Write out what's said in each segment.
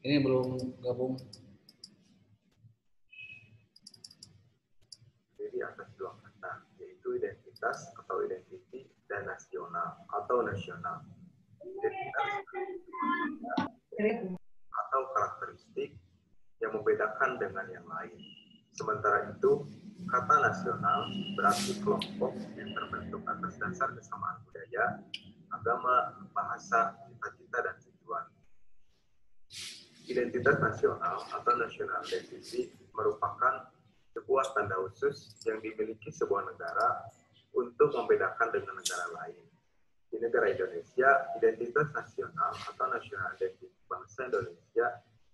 Ini belum gabung. Jadi atas dua kata, yaitu identitas atau identiti dan nasional atau nasional. Identitas atau karakteristik yang membedakan dengan yang lain. Sementara itu, kata nasional berarti kelompok yang terbentuk atas dasar kesamaan budaya, agama, bahasa, cita-cita, dan tujuan. Identitas nasional atau national identity merupakan sebuah tanda khusus yang dimiliki sebuah negara untuk membedakan dengan negara lain. Di negara Indonesia, identitas nasional atau national identity bangsa Indonesia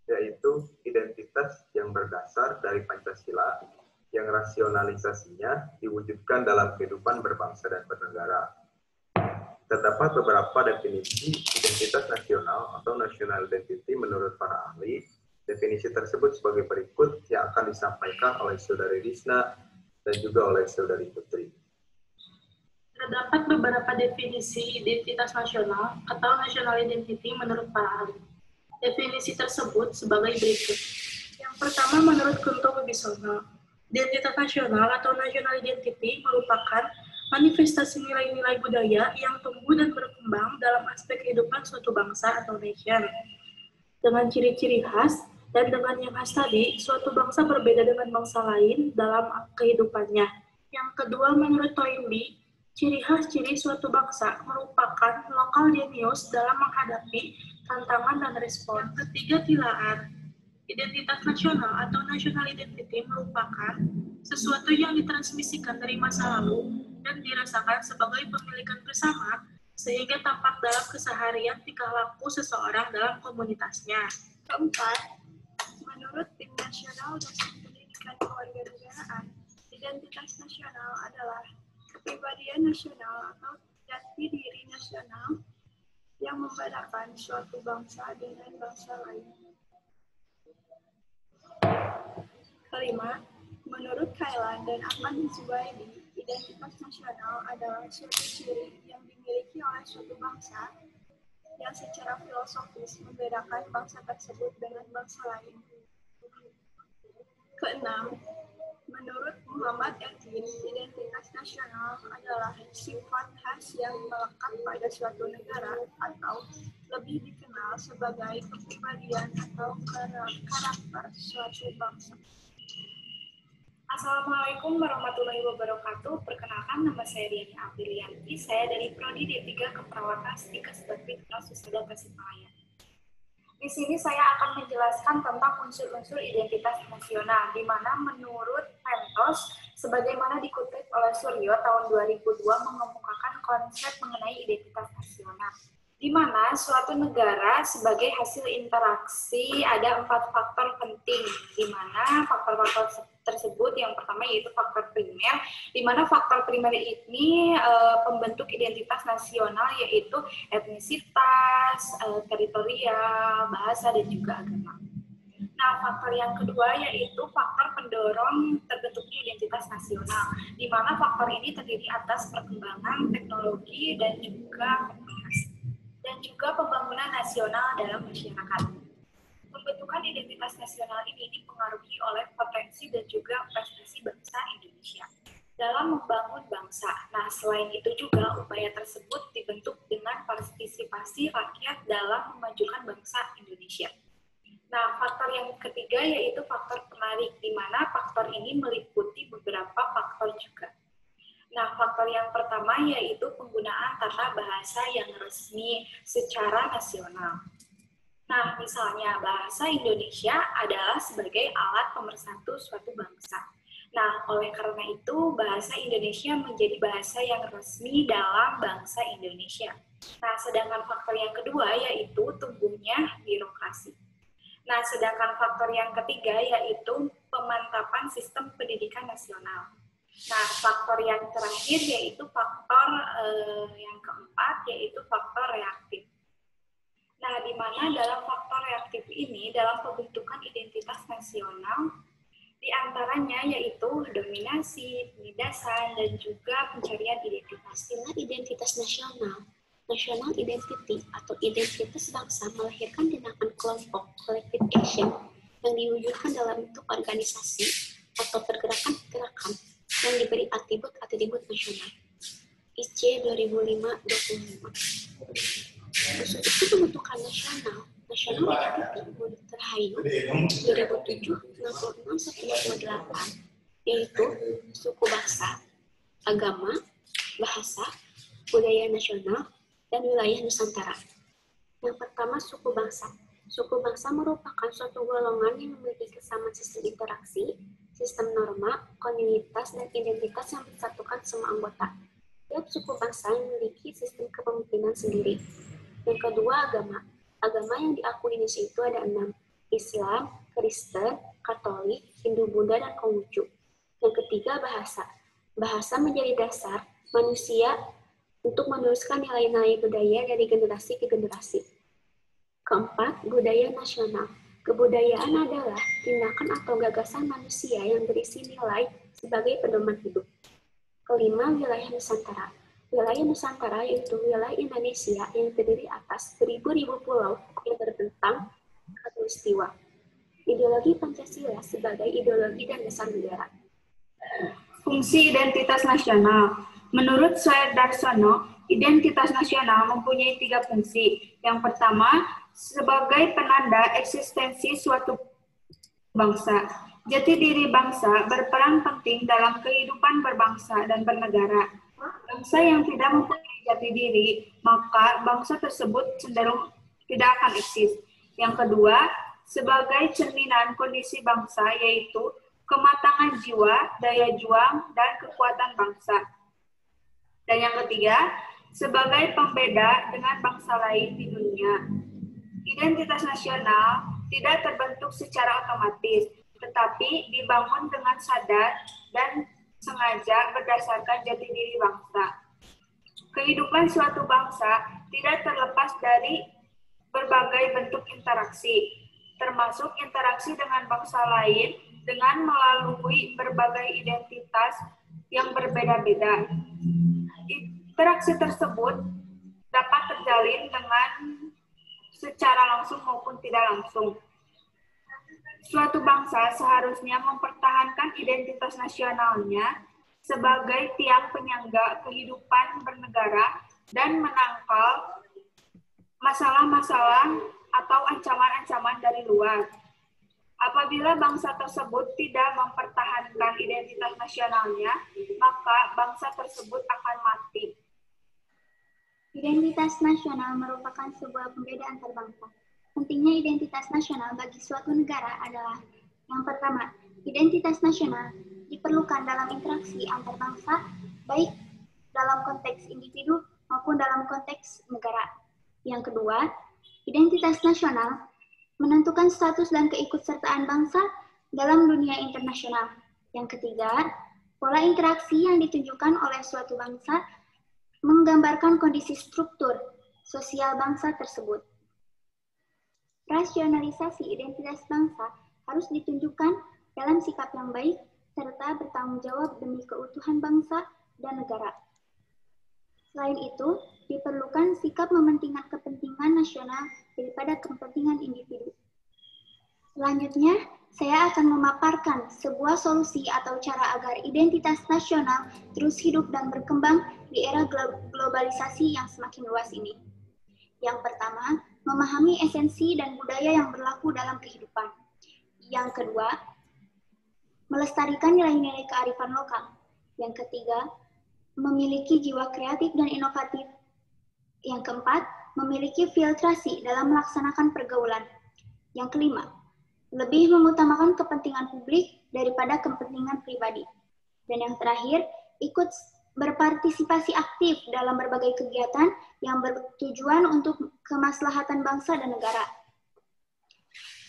yaitu identitas yang berdasar dari Pancasila yang rasionalisasinya diwujudkan dalam kehidupan berbangsa dan bernegara. Terdapat beberapa definisi identitas nasional atau national identity menurut para ahli. Definisi tersebut sebagai berikut yang akan disampaikan oleh Saudari Risna dan juga oleh Saudari Putri. Terdapat beberapa definisi identitas nasional atau national identity menurut para ahli. Definisi tersebut sebagai berikut. Yang pertama menurut Kunto Wibisono, identitas nasional atau national identity merupakan manifestasi nilai-nilai budaya yang tumbuh dan berkembang dalam aspek kehidupan suatu bangsa atau nation. Dengan ciri-ciri khas dan dengan yang khas tadi, suatu bangsa berbeda dengan bangsa lain dalam kehidupannya. Yang kedua menurut Toynbee, ciri khas ciri suatu bangsa merupakan local genius dalam menghadapi tantangan dan respon. Yang ketiga, Tilaan. Identitas nasional atau national identity merupakan sesuatu yang ditransmisikan dari masa lalu dan dirasakan sebagai pemilikan bersama sehingga tampak dalam keseharian tingkah laku seseorang dalam komunitasnya. Keempat, menurut Tim Nasional Dosen Pendidikan Kewarganegaraan, identitas nasional adalah kepribadian nasional atau jati diri nasional yang membedakan suatu bangsa dengan bangsa lain. Kelima, menurut Kailan dan Ahmad Zubaidi, identitas nasional adalah suatu ciri yang dimiliki oleh suatu bangsa yang secara filosofis membedakan bangsa tersebut dengan bangsa lain. Keenam, menurut Muhammad Etin, identitas nasional adalah sifat khas yang melekat pada suatu negara atau lebih dikenal sebagai kepribadian atau karakter suatu bangsa. Assalamualaikum warahmatullahi wabarakatuh. Perkenalkan, nama saya Diani Aprilianti. Saya dari Prodi D3 Keperawatan Stikes Berfitness Susada Tasikmalaya. Di sini saya akan menjelaskan tentang unsur-unsur identitas nasional, di mana menurut Pentos, sebagaimana dikutip oleh Suryo tahun 2002 mengemukakan konsep mengenai identitas nasional, di mana suatu negara sebagai hasil interaksi ada 4 faktor penting, di mana faktor-faktor tersebut yang pertama yaitu faktor primer, di mana faktor primer ini pembentuk identitas nasional yaitu etnisitas, teritorial, bahasa, dan juga agama. Nah, faktor yang kedua yaitu faktor pendorong terbentuknya identitas nasional, di mana faktor ini terdiri atas perkembangan teknologi dan juga pembangunan nasional dalam masyarakat. Pembentukan identitas nasional ini dipengaruhi oleh potensi dan juga prestasi bangsa Indonesia dalam membangun bangsa. Nah, selain itu juga upaya tersebut dibentuk dengan partisipasi rakyat dalam memajukan bangsa Indonesia. Nah, faktor yang ketiga yaitu faktor penarik, di mana faktor ini meliputi beberapa faktor juga. Nah, faktor yang pertama yaitu penggunaan tata bahasa yang resmi secara nasional. Nah, misalnya bahasa Indonesia adalah sebagai alat pemersatu suatu bangsa. Nah, oleh karena itu bahasa Indonesia menjadi bahasa yang resmi dalam bangsa Indonesia. Nah, sedangkan faktor yang kedua yaitu tumbuhnya birokrasi. Nah, sedangkan faktor yang ketiga yaitu pemantapan sistem pendidikan nasional. Nah, faktor yang terakhir yaitu faktor yang keempat yaitu faktor reaktif. Nah, di mana dalam faktor reaktif ini, dalam pembentukan identitas nasional, di antaranya yaitu dominasi, penindasan, dan juga pencarian identitas. Istilah identitas nasional National identity atau identitas bangsa melahirkan tindakan kelompok collective action yang diwujudkan dalam bentuk organisasi atau pergerakan-pergerakan yang diberi atribut-atribut nasional. IC 2005-25. Khusus itu pembentukan national identity menurut Terhayu 2007 66-128, yaitu suku bangsa, agama, bahasa, budaya nasional, dan wilayah Nusantara. Yang pertama, suku bangsa. Suku bangsa merupakan suatu golongan yang memiliki kesamaan sistem interaksi, sistem norma, komunitas, dan identitas yang bersatukan semua anggota. Tiap suku bangsa memiliki sistem kepemimpinan sendiri. Yang kedua, agama. Agama yang diakui di Indonesia itu ada 6. Islam, Kristen, Katolik, Hindu-Buddha, dan Konghucu. Yang ketiga, bahasa. Bahasa menjadi dasar manusia untuk meneruskan nilai-nilai budaya dari generasi ke generasi. Keempat, budaya nasional. Kebudayaan adalah tindakan atau gagasan manusia yang berisi nilai sebagai pedoman hidup. Kelima, wilayah Nusantara. Wilayah Nusantara yaitu wilayah Indonesia yang terdiri atas beribu-ribu pulau yang terbentang khatulistiwa. Ideologi Pancasila sebagai ideologi dan dasar negara. Fungsi identitas nasional. Menurut Sudarsono, identitas nasional mempunyai 3 fungsi. Yang pertama, sebagai penanda eksistensi suatu bangsa. Jati diri bangsa berperan penting dalam kehidupan berbangsa dan bernegara. Bangsa yang tidak mempunyai jati diri, maka bangsa tersebut cenderung tidak akan eksis. Yang kedua, sebagai cerminan kondisi bangsa, yaitu kematangan jiwa, daya juang, dan kekuatan bangsa. Dan yang ketiga, sebagai pembeda dengan bangsa lain di dunia. Identitas nasional tidak terbentuk secara otomatis, tetapi dibangun dengan sadar dan sengaja berdasarkan jati diri bangsa. Kehidupan suatu bangsa tidak terlepas dari berbagai bentuk interaksi, termasuk interaksi dengan bangsa lain dengan melalui berbagai identitas yang berbeda-beda. Interaksi tersebut dapat terjalin dengan secara langsung maupun tidak langsung. Suatu bangsa seharusnya mempertahankan identitas nasionalnya sebagai tiang penyangga kehidupan bernegara dan menangkal masalah-masalah atau ancaman-ancaman dari luar. Apabila bangsa tersebut tidak mempertahankan identitas nasionalnya, maka bangsa tersebut akan mati. Identitas nasional merupakan sebuah pembeda antar bangsa. Pentingnya identitas nasional bagi suatu negara adalah yang pertama, identitas nasional diperlukan dalam interaksi antar bangsa, baik dalam konteks individu maupun dalam konteks negara. Yang kedua, identitas nasional menentukan status dan keikutsertaan bangsa dalam dunia internasional. Yang ketiga, pola interaksi yang ditunjukkan oleh suatu bangsa menggambarkan kondisi struktur sosial bangsa tersebut. Rasionalisasi identitas bangsa harus ditunjukkan dalam sikap yang baik serta bertanggung jawab demi keutuhan bangsa dan negara. Selain itu, diperlukan sikap mementingkan kepentingan nasional daripada kepentingan individu. Selanjutnya, saya akan memaparkan sebuah solusi atau cara agar identitas nasional terus hidup dan berkembang di era globalisasi yang semakin luas ini. Yang pertama, memahami esensi dan budaya yang berlaku dalam kehidupan. Yang kedua, melestarikan nilai-nilai kearifan lokal. Yang ketiga, memiliki jiwa kreatif dan inovatif. Yang keempat, memiliki filtrasi dalam melaksanakan pergaulan. Yang kelima, lebih mengutamakan kepentingan publik daripada kepentingan pribadi. Dan yang terakhir, ikut berpartisipasi aktif dalam berbagai kegiatan yang bertujuan untuk kemaslahatan bangsa dan negara.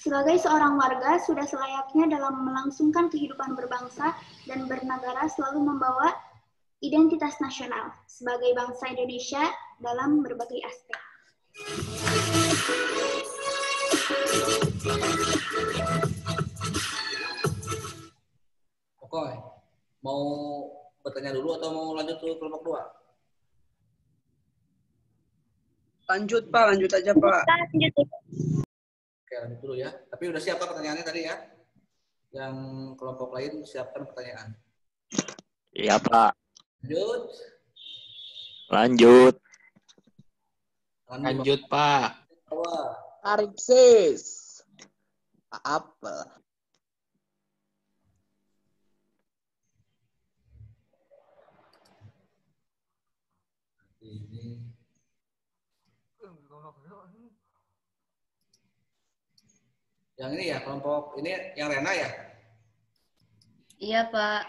Sebagai seorang warga, sudah selayaknya dalam melangsungkan kehidupan berbangsa dan bernegara selalu membawa identitas nasional sebagai bangsa Indonesia dalam berbagai aspek. Oke, mau bertanya dulu atau mau lanjut ke kelompok 2? Lanjut Pak, lanjut aja Pak. Lanjut. Oke, lanjut dulu ya. Tapi udah siap Pak pertanyaannya tadi ya? Yang kelompok lain siapkan pertanyaan. Iya Pak. Lanjut. Lanjut. Lanjut Pak. Ariksis. Apa? Ini. Yang ini ya, kelompok ini yang Rena ya? Iya, Pak.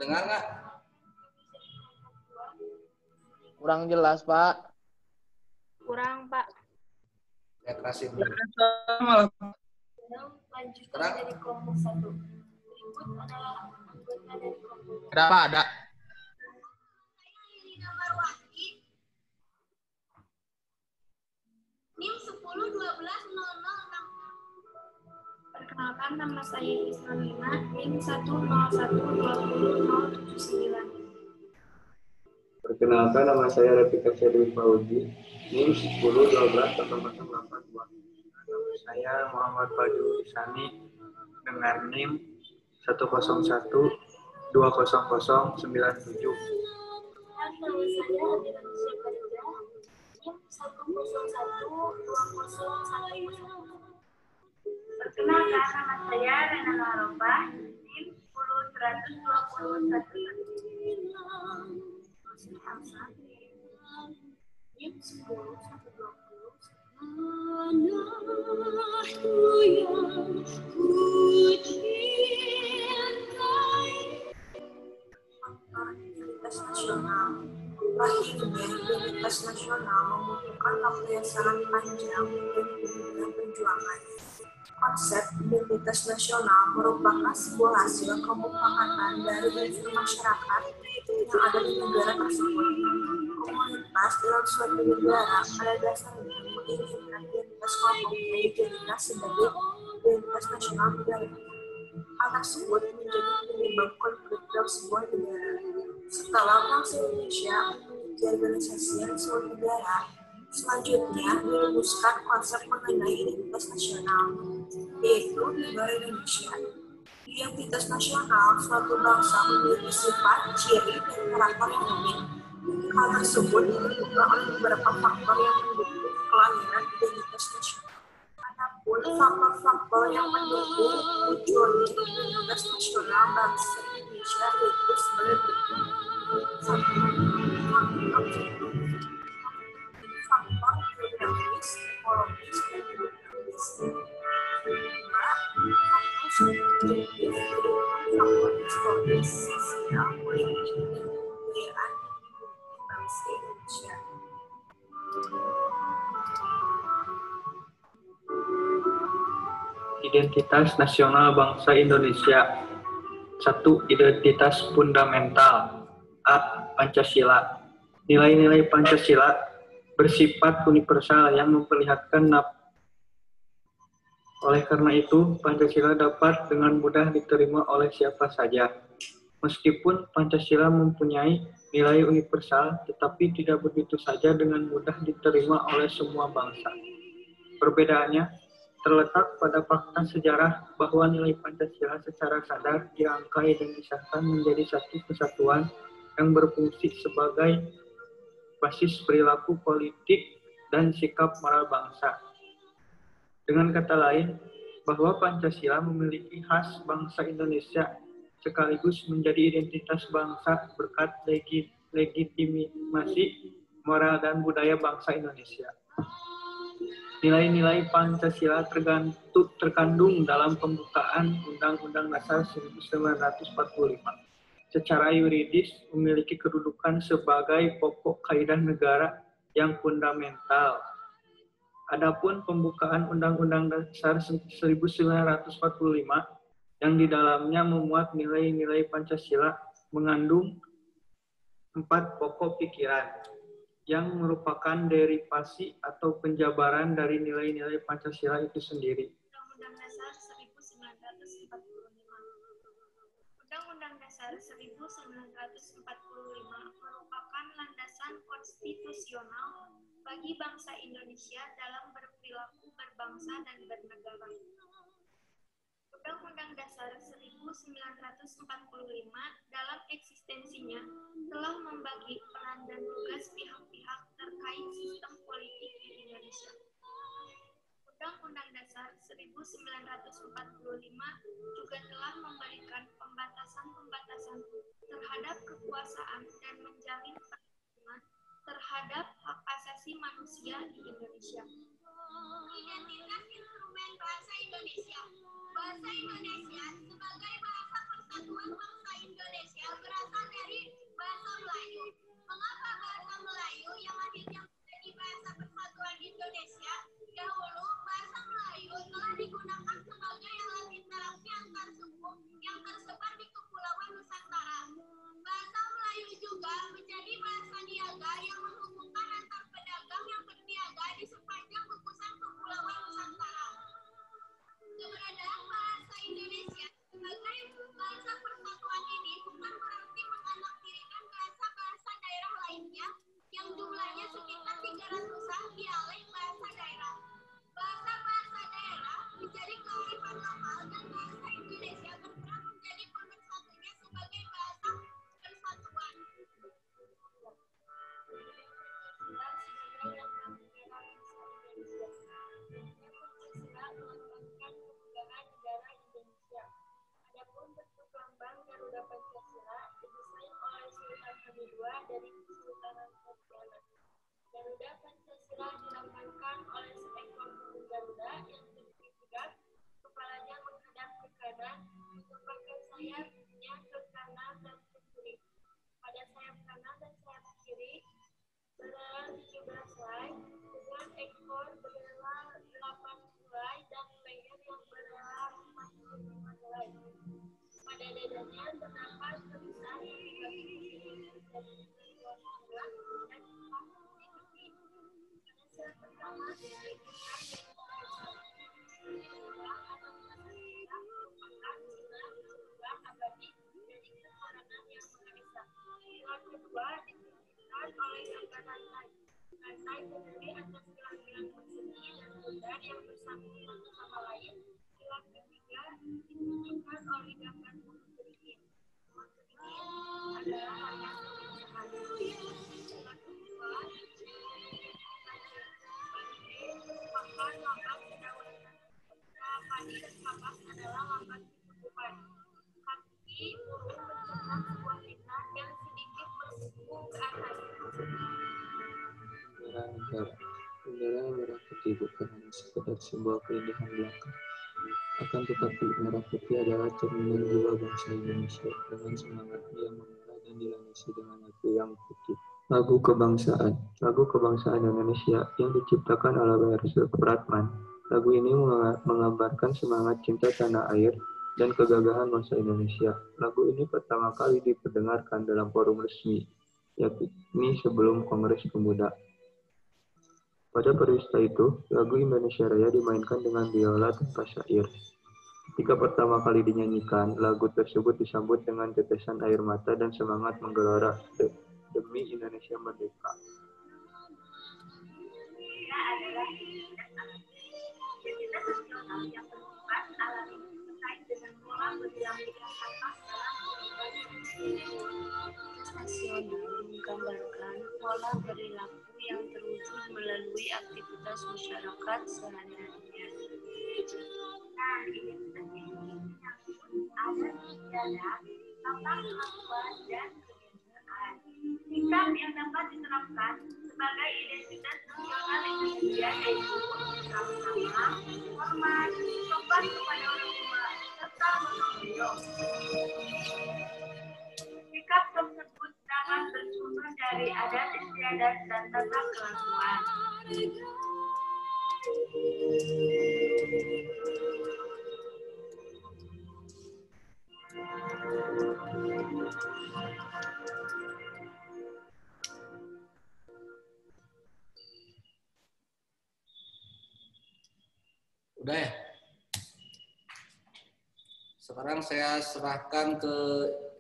Dengar nggak? Kurang jelas Pak. Kurang, Pak. Ya, kerasin. Malah Lanjutkan dari kelompok 1. Berikut adalah anggota dari kelompok Kenapa ada? NIM 10120006. Perkenalkan, nama saya Islamina, NIM 101200079. Perkenalkan, nama saya Rafika Syedwin Fauzi, NIM 10120082. Nama saya Muhammad Fadil Isani dengan NIM 101200097. Nama saya Adina Syekharja, NIM 1012010. Perkenalkan, nama saya Rena Laropa, NIM 10121. NIM 10120. Identitas nasional. Lahirnya identitas nasional membutuhkan waktu yang sangat panjang dan perjuangan. Konsep identitas nasional merupakan sebuah hasil kemufakatan dari unsur masyarakat yang ada di negara tersebut. Komunitas dalam suatu negara pada dasarnya menginginkan identitas kelompoknya dijadikan sebagai identitas nasional negara. Hal tersebut menjadi penyebab konflik dalam sebuah negara. Setelah bangsa Indonesia menjadi organisasi yang sebuah negara, selanjutnya dirumuskan konsep mengenai identitas nasional, yaitu negara Indonesia. Identitas nasional suatu bangsa memiliki sifat, ciri, dan karakter yang unik. Hal tersebut ditentukan oleh beberapa faktor yang mendukung kelahiran identitas nasional. Adapun faktor-faktor yang mendukung munculnya identitas nasional bangsa Indonesia yaitu sebagai berikut. 1. Faktor geografis, ekologis, dan geografis. 2. Faktor historis, sosial, politik, dan kebudayaan di bangsa Indonesia. Identitas nasional bangsa Indonesia. 1. Identitas fundamental. A. Pancasila. Nilai-nilai Pancasila bersifat universal yang memperlihatkan oleh karena itu, Pancasila dapat dengan mudah diterima oleh siapa saja. Meskipun Pancasila mempunyai nilai universal, tetapi tidak begitu saja dengan mudah diterima oleh semua bangsa. Perbedaannya terletak pada fakta sejarah bahwa nilai Pancasila secara sadar dirangkai dan disahkan menjadi satu kesatuan yang berfungsi sebagai basis perilaku politik dan sikap moral bangsa. Dengan kata lain, bahwa Pancasila memiliki khas bangsa Indonesia sekaligus menjadi identitas bangsa berkat legitimasi moral dan budaya bangsa Indonesia. Nilai-nilai Pancasila terkandung dalam pembukaan Undang-Undang Dasar 1945. Secara yuridis memiliki kedudukan sebagai pokok kaidah negara yang fundamental. Adapun pembukaan Undang-Undang Dasar 1945 yang di dalamnya memuat nilai-nilai Pancasila mengandung 4 pokok pikiran yang merupakan derivasi atau penjabaran dari nilai-nilai Pancasila itu sendiri. Undang-Undang Dasar 1945. Undang-Undang Dasar 1945 merupakan landasan konstitusional bagi bangsa Indonesia dalam berperilaku berbangsa dan bernegara. Undang-Undang Dasar 1945 dalam eksistensinya telah membagi peran dan tugas pihak-pihak terkait sistem politik di Indonesia. Undang-Undang Dasar 1945 juga telah memberikan pembatasan-pembatasan terhadap kekuasaan dan menjamin perlindungan terhadap hak asasi manusia di Indonesia. Identitas instrumen bahasa Indonesia. Bahasa Indonesia sebagai bahasa persatuan bangsa Indonesia berasal dari bahasa Melayu. Mengapa bahasa Melayu yang akhirnya menjadi bahasa persatuan Indonesia? Dahulu bahasa Melayu telah digunakan sebagai alat interaksi antar suku yang tersebar di Kepulauan Nusantara. Bahasa Melayu juga menjadi bahasa niaga yang menghubungkan antar pedagang yang berniaga di sepanjang gugusan Kepulauan Nusantara. Keberadaan bahasa Indonesia sebagai bahasa persatuan ini bukan berarti menganaktirikan bahasa-bahasa daerah lainnya yang jumlahnya sekitar 300-an dialek bahasa daerah. Bahasa-bahasa daerah menjadi kearifan lokal dan bahasa Indonesia berperan menjadi pemersatunya sebagai bahasa persatuan. Adapun bentuk lambang Garuda Pancasila didesain oleh Sultan Hamid II dari Kesultanan Pontianak. Garuda Pancasila dilambangkan oleh seekor burung Garuda yang berdiri tegak, kepalanya menghadap ke kanan, mengepakkan sayapnya ke kanan dan ke kiri. Pada sayap kanan dan sayap kiri berada 17 helai, dengan ekor berada 8 helai dan leher yang berada 45 helai. Pada dadanya terdapat tulisan Rantai terdiri atas gelang-gelang persegi dan bundar yang bersambungan sama lain. Gelang ketiga ditunjukkan oleh gambar burung beringin. Burung beringin adalah lambang kebangsaan. Gelang kedua merupakan lambang kedaulatan. Padi dan kapas adalah lambang kecukupan. Kaki burung mencetak sebuah bintang yang sedikit bersambung ke atas. Bendera merah putih bukan hanya sekedar simbol keindahan belaka, akan tetapi merah putih adalah cerminan jiwa bangsa Indonesia dengan semangatnya yang memerah dan dilandasi dengan hati yang putih. Lagu kebangsaan Indonesia yang diciptakan oleh W.R. Supratman. Lagu ini menggambarkan semangat cinta tanah air dan kegagahan bangsa Indonesia. Lagu ini pertama kali diperdengarkan dalam forum resmi, yakni sebelum Kongres Pemuda. Pada peristiwa itu, lagu Indonesia Raya dimainkan dengan biola tanpa syair. Ketika pertama kali dinyanyikan, lagu tersebut disambut dengan tetesan air mata dan semangat menggelora demi Indonesia merdeka. Adalah identitas nasional yang bersifat alami terkait dengan pola perilaku dalam nasional menggambarkan pola perilaku yang terwujud melalui aktivitas masyarakat sehari-harinya. Nah, identitas ini menyangkut adat istiadat, tata kelakuan dan kebiasaan. Sikap yang dapat diterapkan sebagai identitas nasional Indonesia yaitu sama-sama, hormat, sopan kepada orang tua, serta gotong royong. Sikap tersebut dapat bersumber dari adat istiadat dan tata kelakuan. Udah ya? Sekarang saya serahkan ke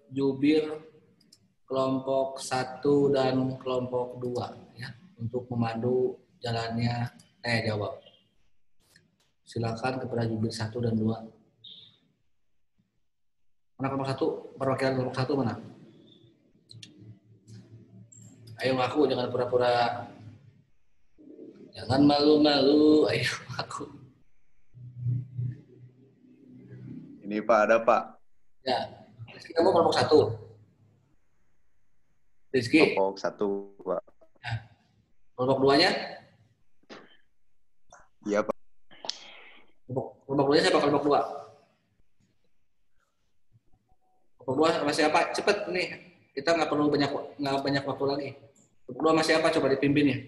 jubir kelompok 1 dan kelompok 2 ya untuk memandu jalannya tanya jawab. Silakan kepada jubir 1 dan 2. Mana kelompok 1? Perwakilan kelompok 1 mana? Ayo ngaku, jangan pura-pura. Jangan malu-malu, ayo ngaku. Ini Pak, ada Pak. Ya, Rizky kamu kelompok 1. Rizky? Kelompok 1, Pak. Ya. Kelompok 2-nya? Iya, Pak. Kelompok 2-nya siapa kelompok 2? Kelompok 2 sama siapa? Cepet nih, kita nggak banyak waktu lagi. Kelompok 2 sama siapa? Coba dipimpin ya.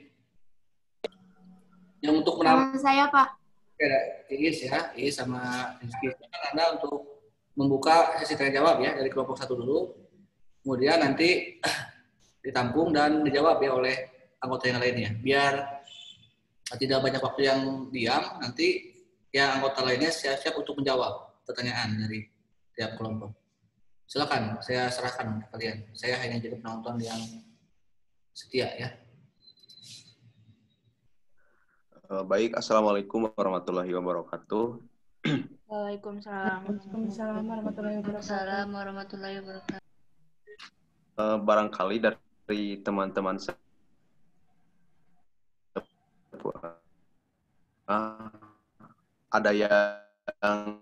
Yang untuk menambah saya, Pak. Ada Iis ya, Iis sama Rizky. Anda untuk membuka sesi tanya jawab ya dari kelompok 1 dulu. Kemudian nanti ditampung dan dijawab ya oleh anggota yang lainnya. Biar tidak banyak waktu yang diam, nanti yang anggota lainnya siap-siap untuk menjawab pertanyaan dari tiap kelompok. Silakan, saya serahkan ke kalian. Saya hanya jadi penonton yang setia ya. Baik, Assalamualaikum warahmatullahi wabarakatuh. Waalaikumsalam. Waalaikumsalam warahmatullahi wabarakatuh. Barangkali dari teman-teman saya ada yang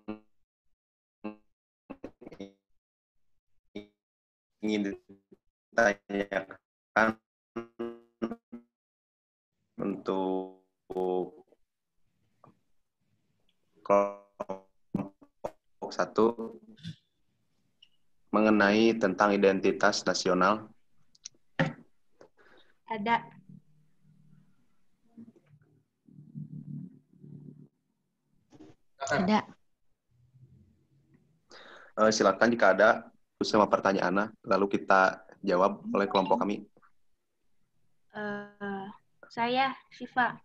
ingin ditanyakan untuk kelompok 1 mengenai tentang identitas nasional. Ada. Ada. Silakan jika ada sama pertanyaannya, lalu kita jawab oleh kelompok kami. Saya, Syifa.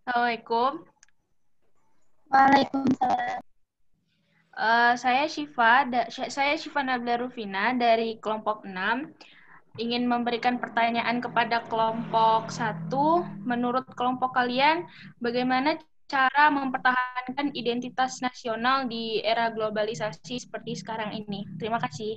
Assalamualaikum. Waalaikumsalam. Saya Syifa Nabila Rufina dari kelompok 6. Ingin memberikan pertanyaan kepada kelompok 1. Menurut kelompok kalian, bagaimana cara mempertahankan identitas nasional di era globalisasi seperti sekarang ini? Terima kasih.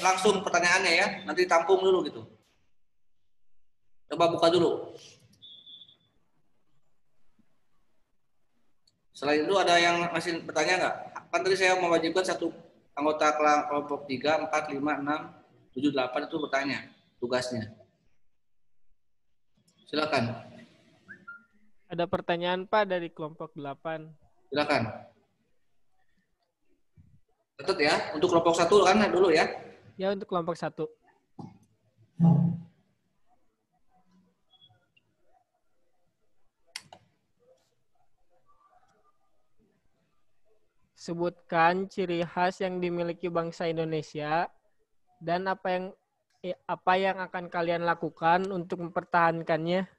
Langsung pertanyaannya ya, nanti tampung dulu gitu. Coba buka dulu. Selain itu ada yang masih bertanya nggak? Kan tadi saya mewajibkan satu anggota kelompok 3, 4, 5, 6, 7, 8 itu bertanya tugasnya. Silakan. Ada pertanyaan Pak dari kelompok 8. Silakan. Catat ya, untuk kelompok 1 kan dulu ya. Ya, untuk kelompok 1. Sebutkan ciri khas yang dimiliki bangsa Indonesia dan apa yang akan kalian lakukan untuk mempertahankannya.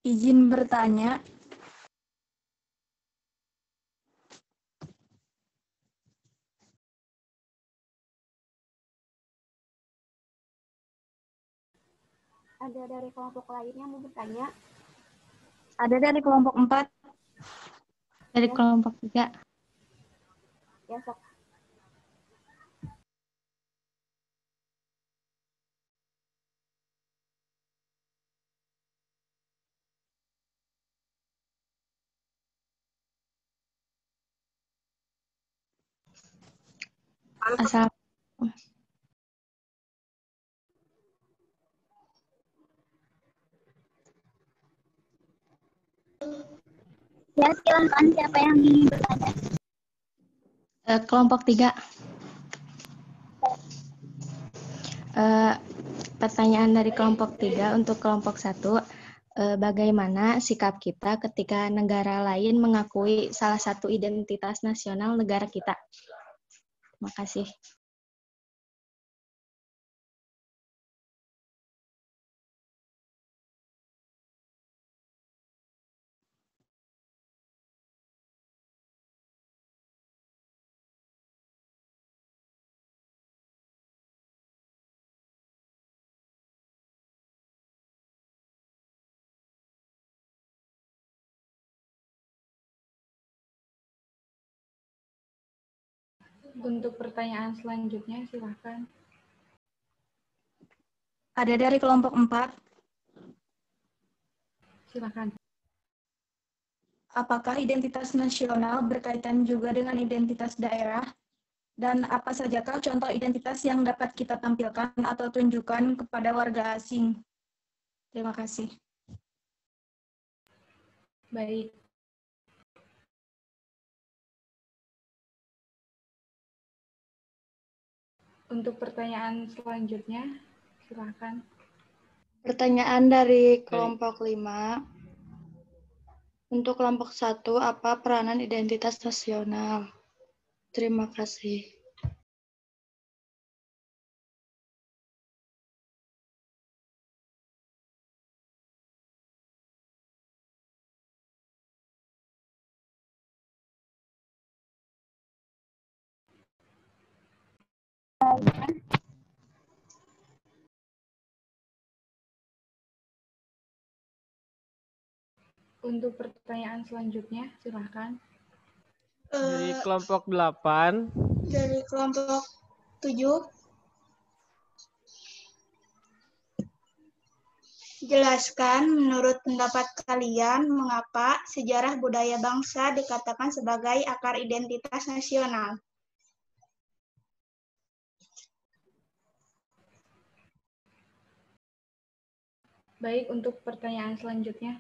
Izin bertanya. Ada dari kelompok lainnya mau bertanya? Ada dari kelompok 4. Dari kelompok 3. Ya, sok. Assalamualaikum. Ya, silakan siapa yang ingin bertanya? Kelompok 3. Pertanyaan dari kelompok 3 untuk kelompok 1. Bagaimana sikap kita ketika negara lain mengakui salah satu identitas nasional negara kita? Terima kasih. Untuk pertanyaan selanjutnya, silakan. Ada dari kelompok 4. Silakan. Apakah identitas nasional berkaitan juga dengan identitas daerah? Dan apa sajakah contoh identitas yang dapat kita tampilkan atau tunjukkan kepada warga asing? Terima kasih. Baik. Untuk pertanyaan selanjutnya, silakan. Pertanyaan dari kelompok 5. Untuk kelompok 1, apa peranan identitas nasional? Terima kasih. Untuk pertanyaan selanjutnya, silakan. Dari kelompok 8. Dari kelompok 7. Jelaskan menurut pendapat kalian mengapa sejarah budaya bangsa dikatakan sebagai akar identitas nasional. Baik, untuk pertanyaan selanjutnya.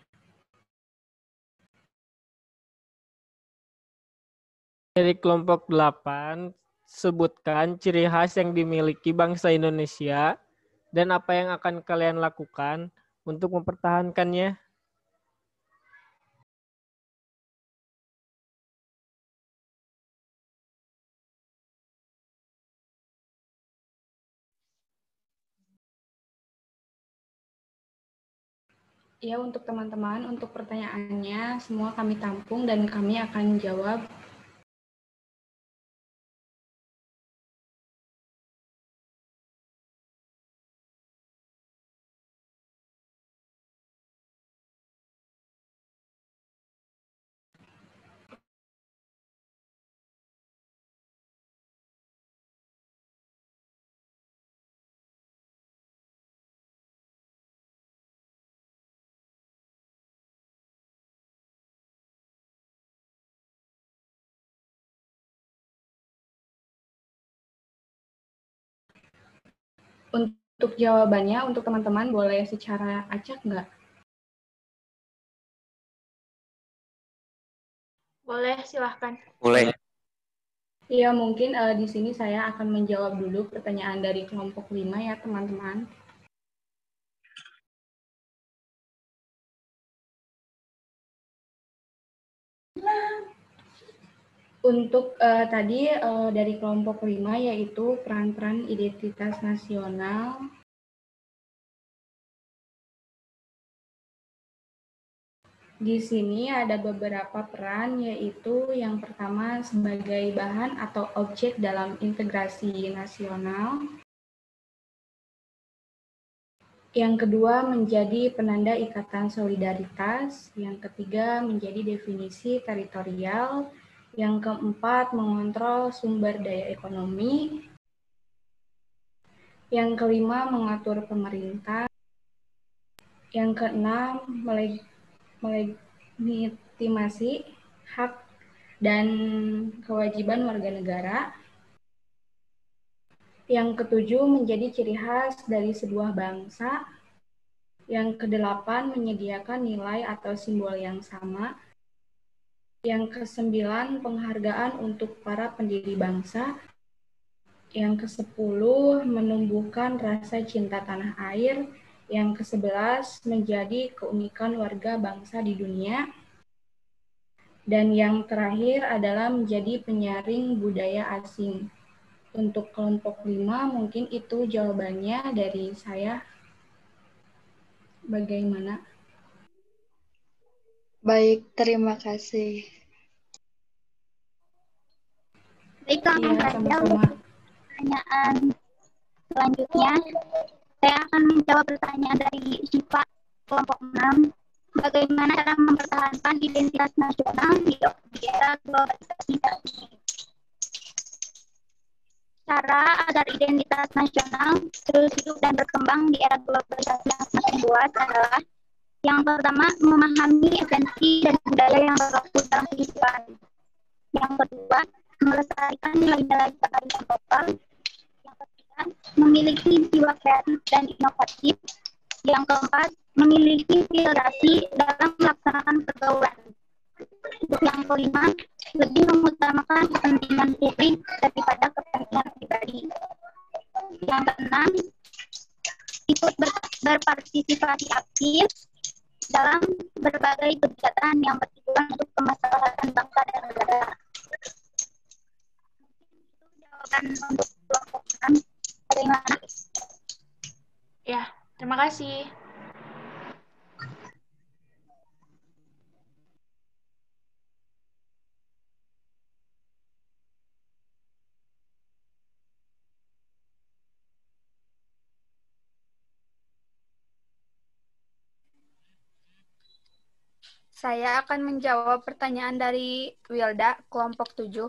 Dari kelompok 8, sebutkan ciri khas yang dimiliki bangsa Indonesia dan apa yang akan kalian lakukan untuk mempertahankannya. Ya, untuk teman-teman, untuk pertanyaannya semua kami tampung dan kami akan jawab. Untuk jawabannya, untuk teman-teman boleh secara acak nggak? Boleh, silahkan. Boleh. Iya, mungkin di sini saya akan menjawab dulu pertanyaan dari kelompok 5 ya, teman-teman. Untuk tadi dari kelompok 5 yaitu peran-peran identitas nasional. Di sini ada beberapa peran, yaitu yang pertama sebagai bahan atau objek dalam integrasi nasional. Yang kedua menjadi penanda ikatan solidaritas. Yang ketiga menjadi definisi teritorial. Yang keempat mengontrol sumber daya ekonomi. Yang kelima mengatur pemerintah. Yang keenam melegitimasi hak dan kewajiban warga negara. Yang ketujuh, menjadi ciri khas dari sebuah bangsa. Yang kedelapan, menyediakan nilai atau simbol yang sama. Yang kesembilan, penghargaan untuk para pendiri bangsa. Yang kesepuluh, menumbuhkan rasa cinta tanah air. Yang ke-11, menjadi keunikan warga bangsa di dunia. Dan yang terakhir adalah menjadi penyaring budaya asing. Untuk kelompok 5, mungkin itu jawabannya dari saya. Bagaimana? Baik, terima kasih. Baik, langsung saja untuk pertanyaan selanjutnya. Saya akan menjawab pertanyaan dari Syifa kelompok 6. Bagaimana cara mempertahankan identitas nasional di era globalisasi saat ini? Cara agar identitas nasional terus hidup dan berkembang di era globalisasi yang semakin luas adalah yang pertama, memahami esensi dan budaya yang berlaku dalam kehidupan. Yang kedua, melestarikan nilai-nilai kearifan lokal. Yang ketiga, memiliki jiwa kreatif dan inovatif. Yang keempat, memiliki filtrasi dalam melaksanakan pergaulan. Untuk yang kelima, lebih mengutamakan kepentingan publik daripada kepentingan pribadi. Yang keenam, ikut berpartisipasi aktif dalam berbagai kegiatan yang bertujuan untuk kemaslahatan bangsa dan negara. Jawaban untuk kelompok 6, bagaimana? Ya, terima kasih. Saya akan menjawab pertanyaan dari Wilda, kelompok 7.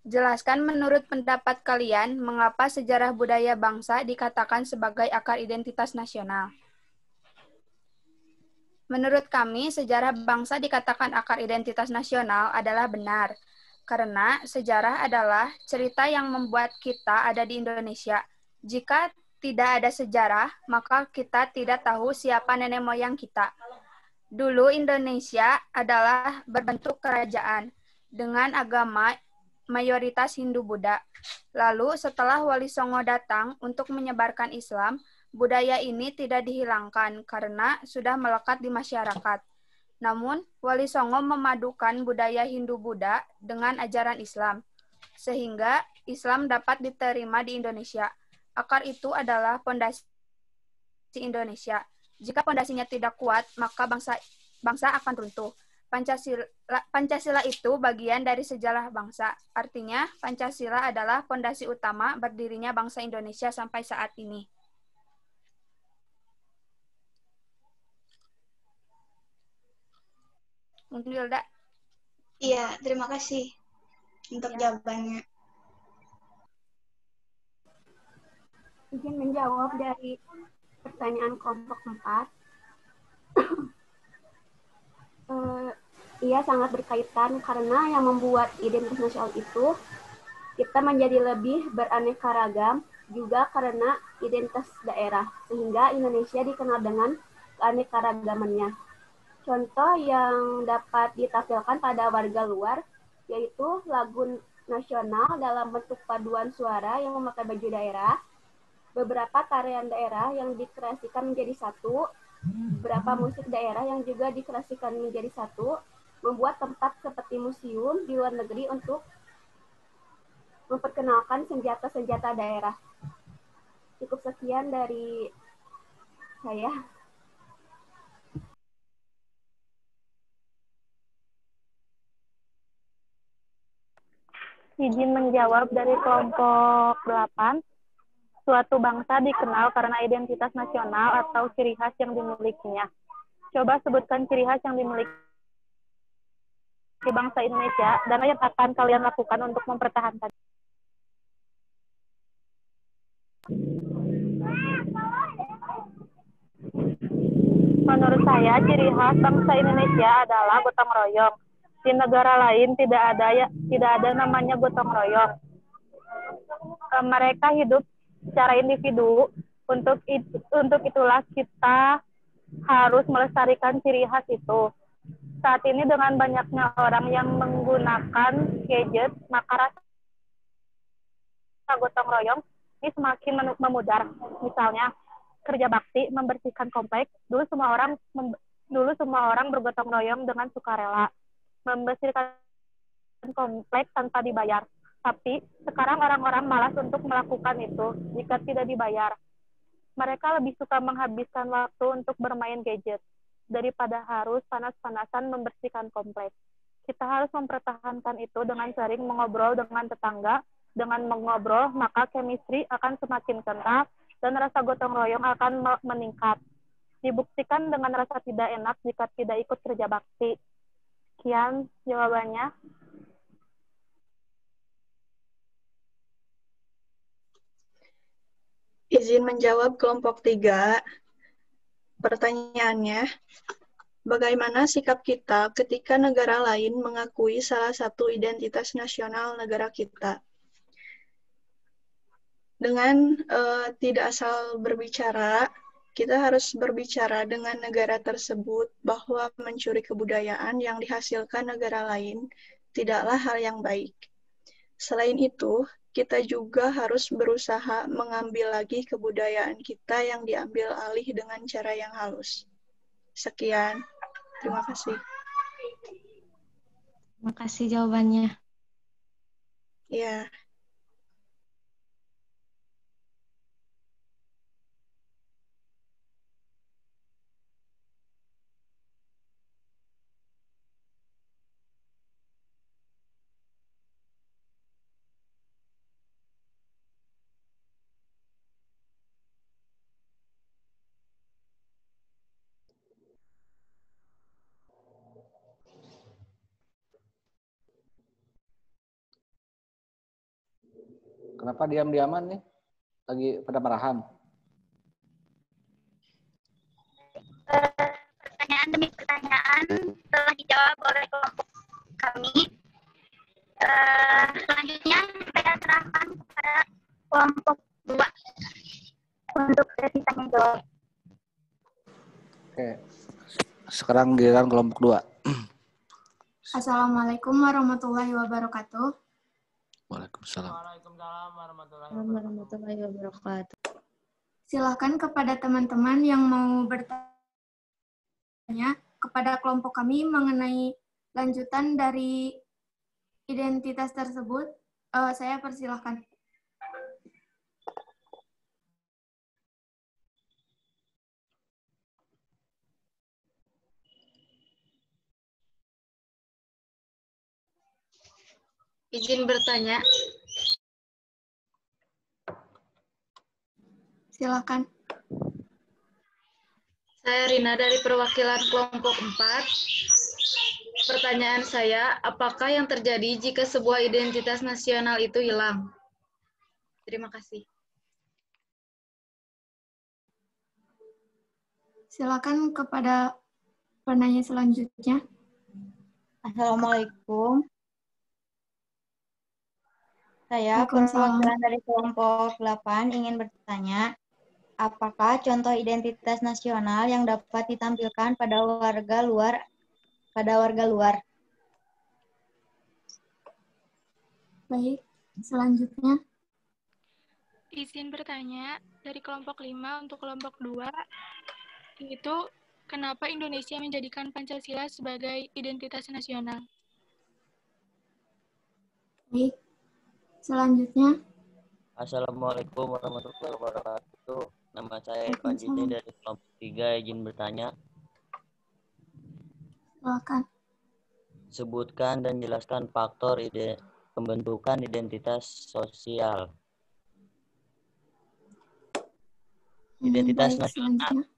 Jelaskan menurut pendapat kalian, mengapa sejarah budaya bangsa dikatakan sebagai akar identitas nasional. Menurut kami, sejarah bangsa dikatakan akar identitas nasional adalah benar, karena sejarah adalah cerita yang membuat kita ada di Indonesia. Jika tidak ada sejarah, maka kita tidak tahu siapa nenek moyang kita. Dulu Indonesia adalah berbentuk kerajaan dengan agama mayoritas Hindu-Buddha. Lalu setelah Wali Songo datang untuk menyebarkan Islam, budaya ini tidak dihilangkan karena sudah melekat di masyarakat. Namun, Wali Songo memadukan budaya Hindu-Buddha dengan ajaran Islam, sehingga Islam dapat diterima di Indonesia. Akar itu adalah pondasi Indonesia. Jika pondasinya tidak kuat, maka bangsa akan runtuh. Pancasila itu bagian dari sejarah bangsa. Artinya, Pancasila adalah pondasi utama berdirinya bangsa Indonesia sampai saat ini. Mungkin Wilda? Iya, terima kasih untuk jawabannya. Izin menjawab dari pertanyaan kelompok 4. Ia sangat berkaitan karena yang membuat identitas nasional itu kita menjadi lebih beraneka ragam juga karena identitas daerah, sehingga Indonesia dikenal dengan keanekaragamannya. Contoh yang dapat ditampilkan pada warga luar yaitu lagu nasional dalam bentuk paduan suara yang memakai baju daerah, beberapa tarian daerah yang dikreasikan menjadi satu, beberapa musik daerah yang juga dikreasikan menjadi satu, membuat tempat seperti museum di luar negeri untuk memperkenalkan senjata-senjata daerah. Cukup sekian dari saya. Izin menjawab dari kelompok 8. Suatu bangsa dikenal karena identitas nasional atau ciri khas yang dimilikinya. Coba sebutkan ciri khas yang dimiliki bangsa Indonesia dan apa yang akan kalian lakukan untuk mempertahankan. Menurut saya, ciri khas bangsa Indonesia adalah gotong royong. Di negara lain tidak ada namanya gotong royong. mereka hidup secara individu. Untuk itulah kita harus melestarikan ciri khas itu. Saat ini dengan banyaknya orang yang menggunakan gadget, maka rasa gotong royong ini semakin memudar. Misalnya kerja bakti, membersihkan kompleks. Dulu semua orang bergotong royong dengan sukarela, membersihkan kompleks tanpa dibayar. Tapi sekarang orang-orang malas untuk melakukan itu jika tidak dibayar. Mereka lebih suka menghabiskan waktu untuk bermain gadget daripada harus panas-panasan membersihkan kompleks. Kita harus mempertahankan itu dengan sering mengobrol dengan tetangga. Dengan mengobrol, maka chemistry akan semakin kental dan rasa gotong royong akan meningkat. Dibuktikan dengan rasa tidak enak jika tidak ikut kerja bakti. Sekian jawabannya. Izin menjawab kelompok 3. Pertanyaannya, bagaimana sikap kita ketika negara lain mengakui salah satu identitas nasional negara kita? Dengan tidak asal berbicara, kita harus berbicara dengan negara tersebut bahwa mencuri kebudayaan yang dihasilkan negara lain tidaklah hal yang baik. Selain itu, kita juga harus berusaha mengambil lagi kebudayaan kita yang diambil alih dengan cara yang halus. Sekian. Terima kasih. Terima kasih jawabannya. Ya. Kenapa diam-diaman nih? Lagi pada marahan? Pertanyaan demi pertanyaan telah dijawab oleh kelompok kami. Selanjutnya saya serahkan kepada kelompok 2 untuk sesi tanya jawab. Oke. Sekarang giliran kelompok 2. Assalamualaikum warahmatullahi wabarakatuh. Waalaikumsalam. Warahmatullahi wabarakatuh. Silakan kepada teman-teman yang mau bertanya kepada kelompok kami mengenai lanjutan dari identitas tersebut. Saya persilahkan. Izin bertanya. Silakan. Saya Rina dari perwakilan kelompok 4. Pertanyaan saya, apakah yang terjadi jika sebuah identitas nasional itu hilang? Terima kasih. Silakan kepada penanya selanjutnya. Assalamualaikum. Saya perwakilan dari kelompok 8 ingin bertanya, apakah contoh identitas nasional yang dapat ditampilkan pada warga luar? Baik, selanjutnya. Izin bertanya dari kelompok 5 untuk kelompok 2, yaitu kenapa Indonesia menjadikan Pancasila sebagai identitas nasional? Baik, selanjutnya. Assalamualaikum warahmatullahi wabarakatuh. Nama saya Irfan Jini dari kelompok 3, izin bertanya. Silakan. Sebutkan dan jelaskan faktor pembentukan identitas sosial. Identitas nasional.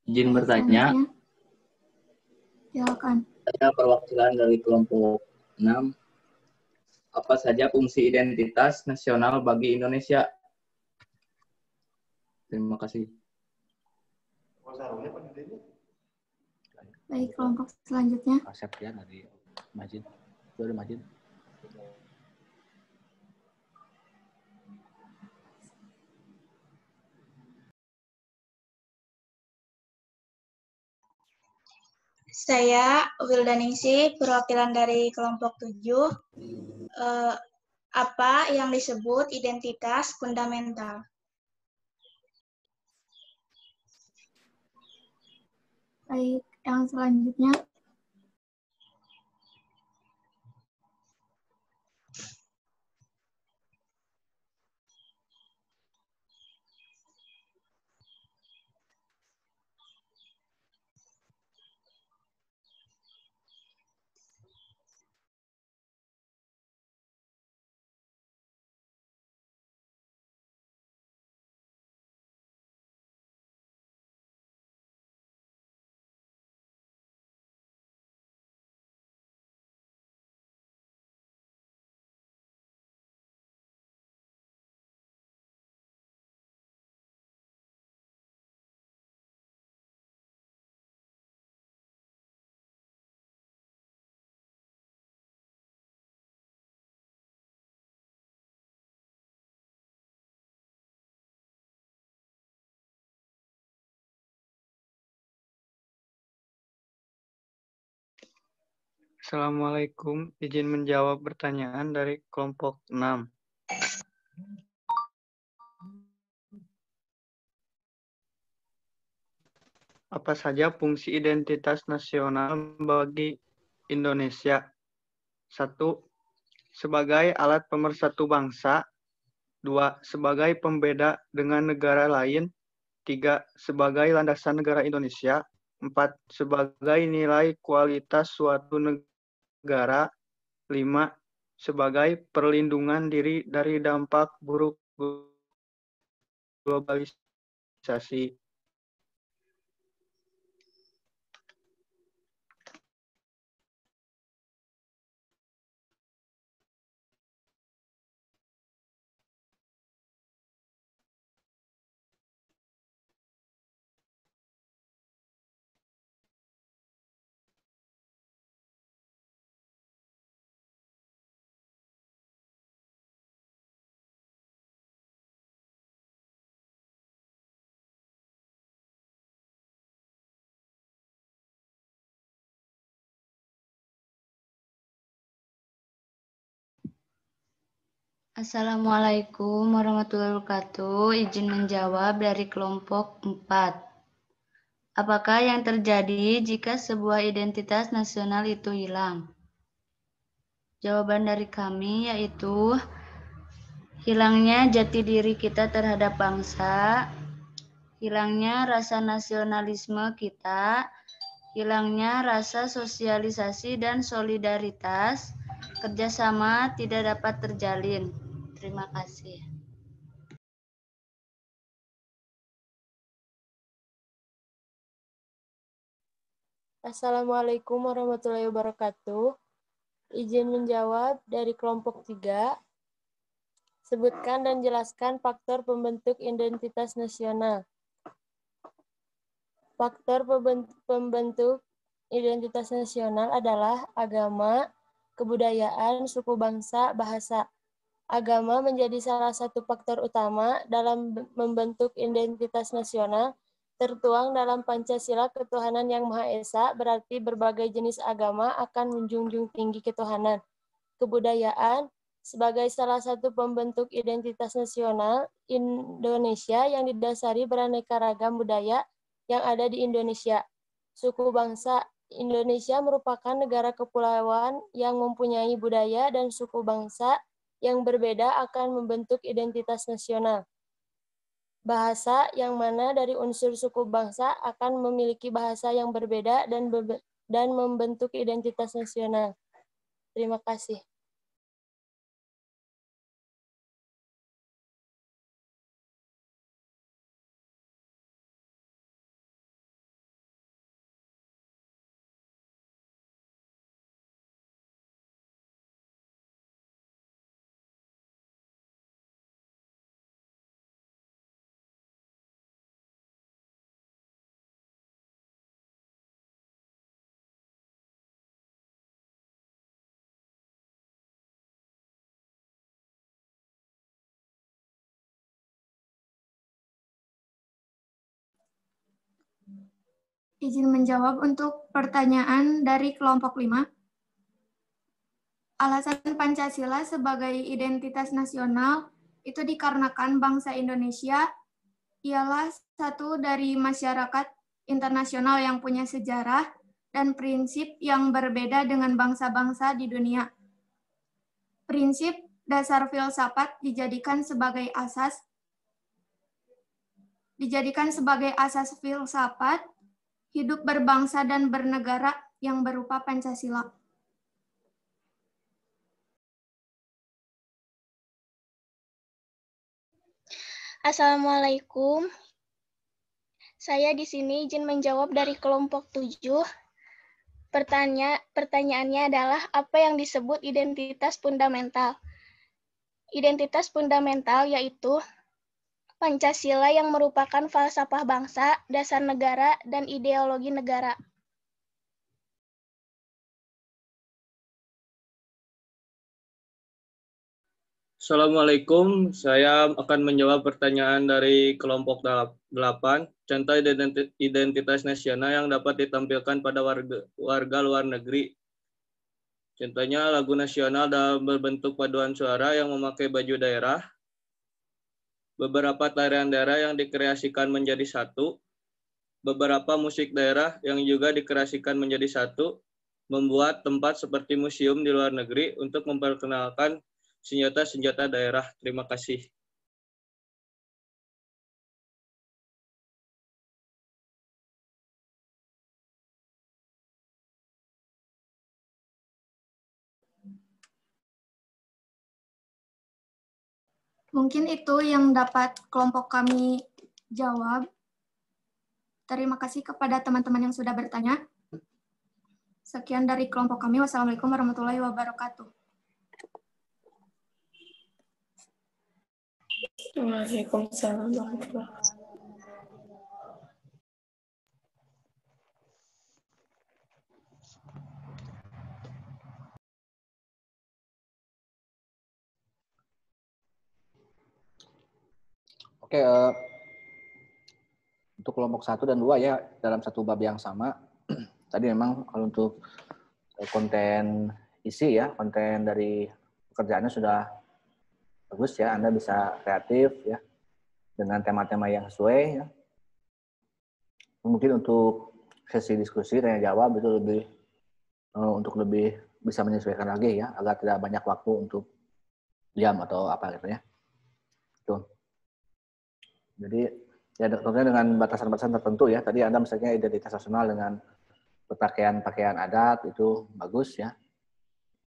Izin bertanya. Silakan. Saya perwakilan dari kelompok 6. Apa saja fungsi identitas nasional bagi Indonesia? Terima kasih. Baik, kelompok selanjutnya. Asep ya dari Majid. Dari Majid. Saya Wildaningsih, perwakilan dari kelompok 7. Apa yang disebut identitas fundamental? Baik, yang selanjutnya. Assalamualaikum, izin menjawab pertanyaan dari kelompok 6. Apa saja fungsi identitas nasional bagi Indonesia? 1. Sebagai alat pemersatu bangsa. 2. Sebagai pembeda dengan negara lain. 3. Sebagai landasan negara Indonesia. 4. Sebagai nilai kualitas suatu negara. 5. Sebagai perlindungan diri dari dampak buruk globalisasi. Assalamualaikum warahmatullahi wabarakatuh. Izin menjawab dari kelompok 4. Apakah yang terjadi jika sebuah identitas nasional itu hilang? Jawaban dari kami yaitu hilangnya jati diri kita terhadap bangsa, hilangnya rasa nasionalisme kita, hilangnya rasa sosialisasi dan solidaritas, kerjasama tidak dapat terjalin. Terima kasih. Assalamualaikum warahmatullahi wabarakatuh. Izin menjawab dari kelompok 3. Sebutkan dan jelaskan faktor pembentuk identitas nasional. Faktor pembentuk identitas nasional adalah agama, kebudayaan, suku bangsa, bahasa. Agama menjadi salah satu faktor utama dalam membentuk identitas nasional, tertuang dalam Pancasila Ketuhanan Yang Maha Esa, berarti berbagai jenis agama akan menjunjung tinggi ketuhanan. Kebudayaan sebagai salah satu pembentuk identitas nasional Indonesia yang didasari beraneka ragam budaya yang ada di Indonesia. Suku bangsa Indonesia merupakan negara kepulauan yang mempunyai budaya dan suku bangsa yang berbeda akan membentuk identitas nasional. Bahasa yang mana dari unsur suku bangsa akan memiliki bahasa yang berbeda dan membentuk identitas nasional. Terima kasih. Izin menjawab untuk pertanyaan dari kelompok 5. Alasan Pancasila sebagai identitas nasional itu dikarenakan bangsa Indonesia ialah satu dari masyarakat internasional yang punya sejarah dan prinsip yang berbeda dengan bangsa-bangsa di dunia. Prinsip dasar filsafat dijadikan sebagai asas filsafat hidup berbangsa dan bernegara yang berupa Pancasila. Assalamualaikum. Saya di sini izin menjawab dari kelompok 7. Pertanyaannya adalah apa yang disebut identitas fundamental? Identitas fundamental yaitu Pancasila yang merupakan falsafah bangsa, dasar negara, dan ideologi negara. Assalamualaikum, saya akan menjawab pertanyaan dari kelompok 8. Contoh identitas nasional yang dapat ditampilkan pada warga luar negeri. Contohnya lagu nasional dalam berbentuk paduan suara yang memakai baju daerah, beberapa tarian daerah yang dikreasikan menjadi satu, beberapa musik daerah yang juga dikreasikan menjadi satu, membuat tempat seperti museum di luar negeri untuk memperkenalkan senjata-senjata daerah. Terima kasih. Mungkin itu yang dapat kelompok kami jawab. Terima kasih kepada teman-teman yang sudah bertanya. Sekian dari kelompok kami. Wassalamualaikum warahmatullahi wabarakatuh. Waalaikumsalam warahmatullahi wabarakatuh. Oke, untuk kelompok 1 dan 2 ya, dalam satu bab yang sama. Tadi memang kalau untuk konten isi ya, konten dari pekerjaannya sudah bagus ya, Anda bisa kreatif ya, dengan tema-tema yang sesuai ya. Mungkin untuk sesi diskusi, tanya jawab itu lebih, untuk lebih bisa menyesuaikan lagi ya, agar tidak banyak waktu untuk diam atau apa gitu ya. Tuh. Jadi ya tentunya dengan batasan-batasan tertentu ya. Tadi Anda misalnya identitas nasional dengan berpakaian adat itu bagus ya.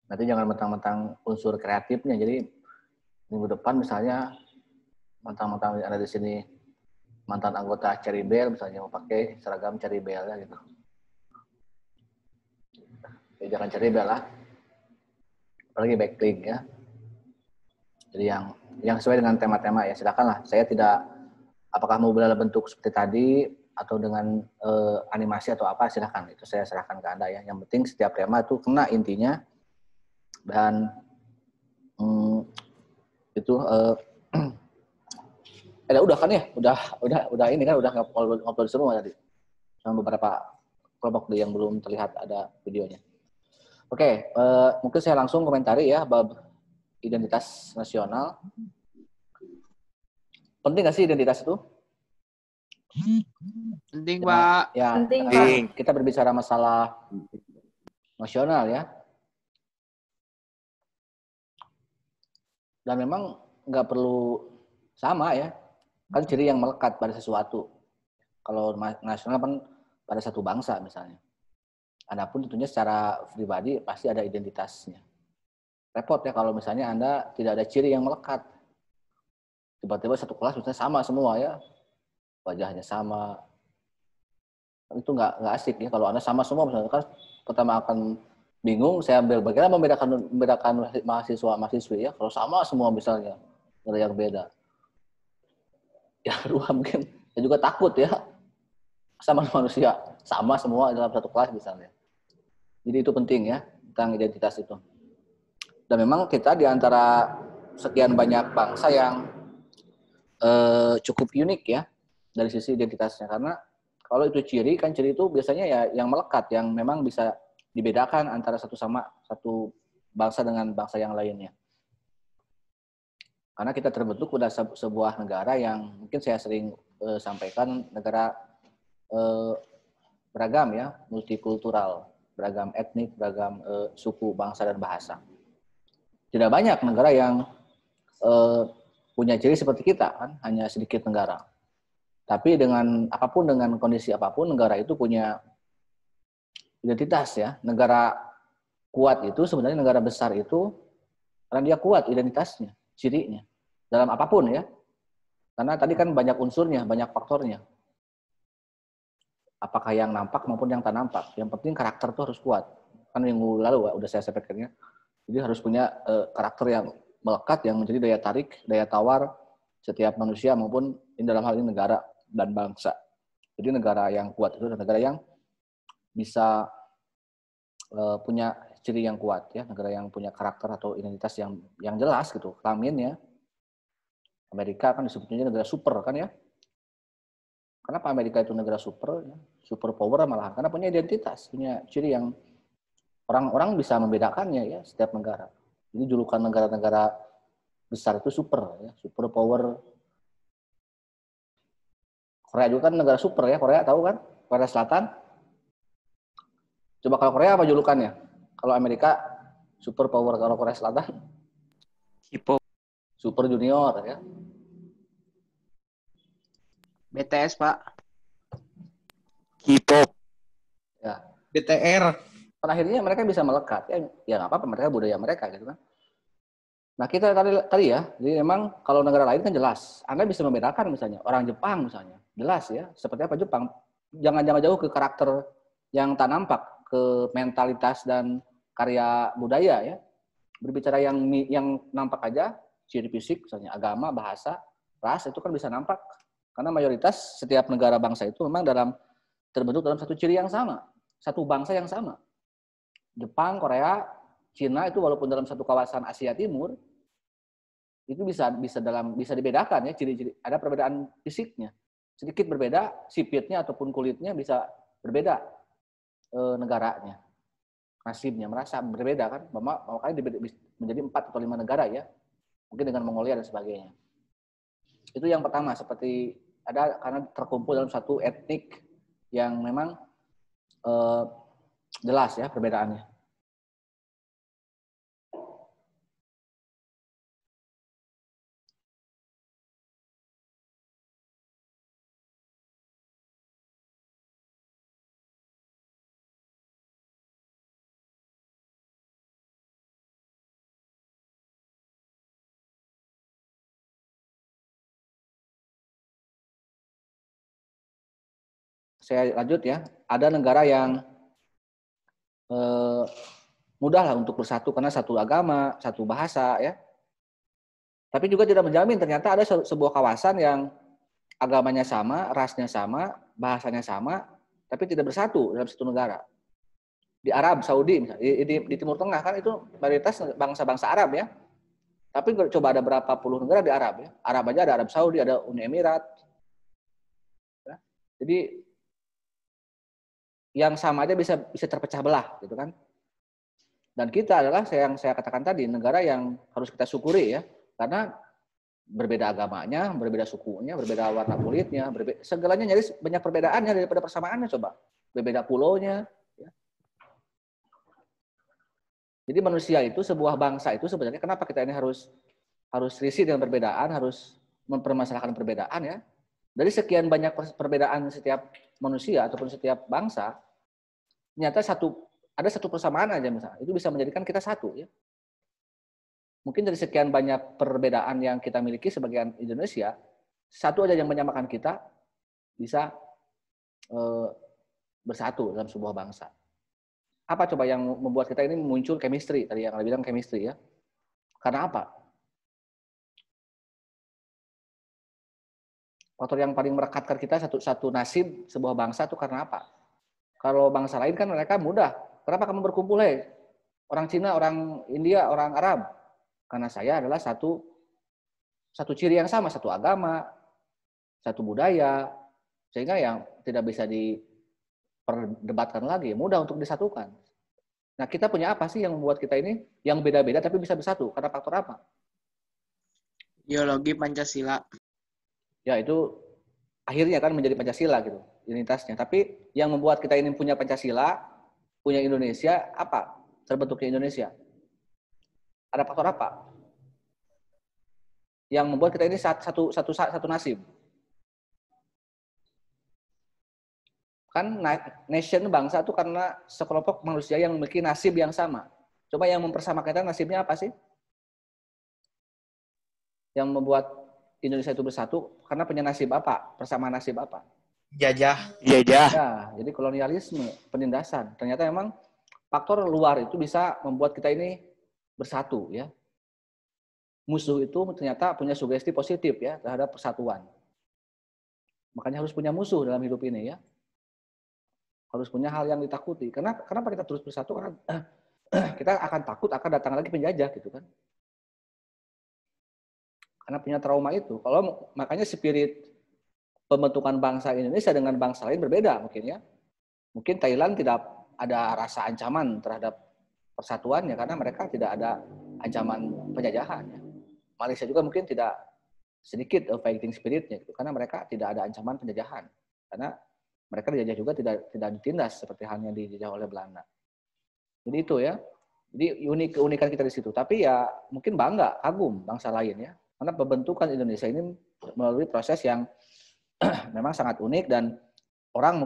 Nanti jangan mentang-mentang unsur kreatifnya. Jadi minggu depan misalnya mentang-mentang ada di sini mantan anggota Cherry Bell misalnya mau pakai seragam Cherry Bell ya gitu. Ya, jangan Cherry Bell lah. Apalagi backlink ya. Jadi yang sesuai dengan tema-tema ya silakanlah. Saya tidak apakah mau dalam bentuk seperti tadi atau dengan animasi atau apa silahkan, itu saya serahkan ke Anda ya. Yang penting setiap tema itu kena intinya dan itu udah kan ya, udah ini kan udah ngobrol semua tadi sama beberapa kelompok yang belum terlihat ada videonya. Oke, mungkin saya langsung komentari ya bab identitas nasional. Penting nggak sih identitas itu? Penting, Pak. Ya, Penting. Kita berbicara masalah nasional ya. Dan memang nggak perlu sama ya. Kan ciri yang melekat pada sesuatu. Kalau nasional kan pada satu bangsa misalnya. Adapun tentunya secara pribadi pasti ada identitasnya. Repot ya kalau misalnya Anda tidak ada ciri yang melekat. Tiba-tiba satu kelas misalnya sama semua ya, wajahnya sama, itu nggak asik ya. Kalau Anda sama semua misalnya kan pertama akan bingung, saya ambil bagaimana membedakan mahasiswa-mahasiswi ya, kalau sama semua misalnya, ada yang beda. Ya kedua mungkin saya juga takut ya, sama manusia, sama semua dalam satu kelas misalnya. Jadi itu penting ya, tentang identitas itu. Dan memang kita di antara sekian banyak bangsa yang cukup unik ya dari sisi identitasnya, karena Kalau itu ciri, kan ciri itu biasanya ya yang melekat, yang memang bisa dibedakan antara satu bangsa dengan bangsa yang lainnya. Karena kita terbentuk pada sebuah negara yang mungkin saya sering sampaikan, negara beragam ya, multikultural, beragam etnik, beragam suku, bangsa, dan bahasa. Tidak banyak negara yang punya ciri seperti kita, kan? Hanya sedikit negara. Tapi dengan apapun, dengan kondisi apapun, negara itu punya identitas ya. Negara kuat itu sebenarnya, negara besar itu karena dia kuat identitasnya, cirinya. Dalam apapun ya. Karena tadi kan banyak unsurnya, banyak faktornya. Apakah yang nampak maupun yang tak nampak. Yang penting karakter itu harus kuat. Kan minggu lalu udah saya sampaikannya. Jadi harus punya karakter yang melekat, yang menjadi daya tarik, daya tawar setiap manusia maupun dalam hal ini negara dan bangsa. Jadi negara yang kuat itu adalah negara yang bisa punya ciri yang kuat ya, negara yang punya karakter atau identitas yang jelas gitu, kelaminnya. Amerika kan disebutnya negara super kan ya. Kenapa Amerika itu negara super? Ya? Super power malahan karena punya identitas, punya ciri yang orang-orang bisa membedakannya ya setiap negara. Jadi julukan negara-negara besar itu super ya, super power. Korea juga kan negara super ya, Korea tahu kan? Korea Selatan. Coba kalau Korea apa julukannya? Kalau Amerika super power, kalau Korea Selatan K-pop. Super Junior ya. BTS, Pak. K-pop. Ya. BTR. Pada akhirnya mereka bisa melekat ya nggak apa-apa, mereka budaya mereka gitu kan. Nah kita tadi ya, jadi memang kalau negara lain kan jelas, Anda bisa membedakan misalnya orang Jepang misalnya, jelas ya seperti apa Jepang. Jangan jauh ke karakter yang tak nampak, ke mentalitas dan karya budaya ya. Berbicara yang nampak aja, ciri fisik misalnya, agama, bahasa, ras itu kan bisa nampak. Karena mayoritas setiap negara bangsa itu memang terbentuk dalam satu ciri yang sama, satu bangsa yang sama. Jepang, Korea, Cina itu walaupun dalam satu kawasan Asia Timur itu bisa dibedakan ya, ciri-ciri ada perbedaan fisiknya. Sedikit berbeda, sipitnya ataupun kulitnya bisa berbeda negaranya. Nasibnya merasa berbeda kan, makanya menjadi 4 atau 5 negara ya. Mungkin dengan Mongolia dan sebagainya. Itu yang pertama, seperti ada karena terkumpul dalam satu etnik yang memang jelas ya perbedaannya. Saya lanjut ya. Ada negara yang mudah lah untuk bersatu karena satu agama, satu bahasa ya. Tapi juga tidak menjamin, ternyata ada sebuah kawasan yang agamanya sama, rasnya sama, bahasanya sama, tapi tidak bersatu dalam satu negara. Di Arab Saudi misalnya, di Timur Tengah kan itu mayoritas bangsa-bangsa Arab ya. Tapi coba ada berapa puluh negara di Arab ya. Arab aja ada Arab Saudi, ada Uni Emirat. Ya. Jadi yang sama aja bisa terpecah belah gitu kan. Dan kita adalah yang saya katakan tadi, negara yang harus kita syukuri ya, karena berbeda agamanya, berbeda sukunya, berbeda warna kulitnya, segalanya nyaris banyak perbedaannya daripada persamaannya coba. Berbeda pulaunya ya. Jadi manusia itu, sebuah bangsa itu sebenarnya kenapa kita ini harus risih dengan perbedaan, harus mempermasalahkan perbedaan ya. Dari sekian banyak perbedaan setiap manusia ataupun setiap bangsa, ternyata ada satu persamaan aja misalnya, itu bisa menjadikan kita satu ya. Mungkin dari sekian banyak perbedaan yang kita miliki sebagai Indonesia, satu aja yang menyamakan kita bisa bersatu dalam sebuah bangsa. Apa coba yang membuat kita ini muncul chemistry, tadi yang Anda bilang chemistry ya. Karena apa? Faktor yang paling merekatkan kita satu nasib sebuah bangsa itu karena apa? Kalau bangsa lain kan mereka mudah. Kenapa kamu berkumpul, orang Cina, orang India, orang Arab? Karena saya adalah satu ciri yang sama, satu agama, satu budaya, Sehingga yang tidak bisa diperdebatkan lagi, mudah untuk disatukan. Nah, kita punya apa sih yang membuat kita ini yang beda-beda tapi bisa bersatu? Karena faktor apa? Ideologi Pancasila. Ya, itu akhirnya kan menjadi Pancasila gitu, identitasnya. Tapi yang membuat kita ini punya Pancasila, punya Indonesia, apa? Terbentuknya Indonesia. Ada faktor apa? Yang membuat kita ini satu nasib. Kan nation, bangsa itu karena sekelompok manusia yang memiliki nasib yang sama. Coba yang mempersamakan kita nasibnya apa sih? Yang membuat Indonesia itu bersatu karena punya nasib apa? Persamaan nasib apa? Jajah. Ya, jadi kolonialisme, penindasan. Ternyata memang faktor luar itu bisa membuat kita ini bersatu, ya. Musuh itu ternyata punya sugesti positif ya terhadap persatuan. Makanya harus punya musuh dalam hidup ini, ya. Harus punya hal yang ditakuti. Kenapa kita terus bersatu? Karena kita akan takut akan datang lagi penjajah gitu kan. Karena punya trauma itu. Kalau makanya spirit pembentukan bangsa Indonesia dengan bangsa lain berbeda mungkin ya. Mungkin Thailand tidak ada rasa ancaman terhadap persatuannya karena mereka tidak ada ancaman penjajahan. Ya. Malaysia juga mungkin tidak sedikit fighting spiritnya gitu, karena mereka tidak ada ancaman penjajahan. Karena mereka dijajah juga tidak ditindas seperti halnya dijajah oleh Belanda. Jadi itu ya. Jadi keunikan kita di situ. Tapi ya mungkin bangga, kagum bangsa lain ya. Karena pembentukan Indonesia ini melalui proses yang memang sangat unik dan orang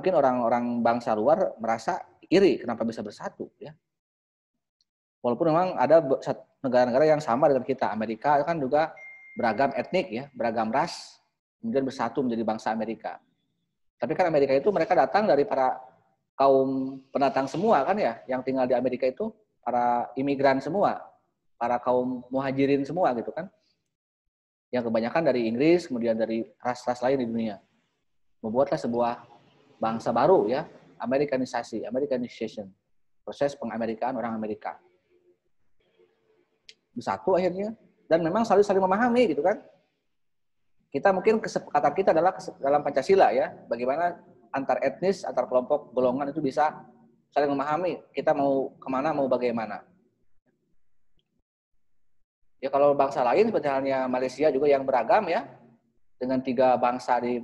bangsa luar merasa iri kenapa bisa bersatu ya. Walaupun memang ada negara-negara yang sama dengan kita. Amerika kan juga beragam etnik ya, beragam ras, kemudian bersatu menjadi bangsa Amerika. Tapi kan Amerika itu mereka datang dari para kaum pendatang semua kan ya, yang tinggal di Amerika itu para imigran semua, para kaum muhajirin semua gitu kan. Yang kebanyakan dari Inggris, kemudian dari ras-ras lain di dunia. Membuatlah sebuah bangsa baru ya, Americanization. Proses pengamerikaan orang Amerika. Bersatu akhirnya dan memang saling memahami gitu kan. Kita mungkin kesepakatan kita adalah dalam Pancasila ya, bagaimana antar etnis, antar kelompok golongan itu bisa saling memahami kita mau kemana, mau bagaimana. Ya kalau bangsa lain seperti halnya Malaysia juga yang beragam ya, dengan 3 bangsa di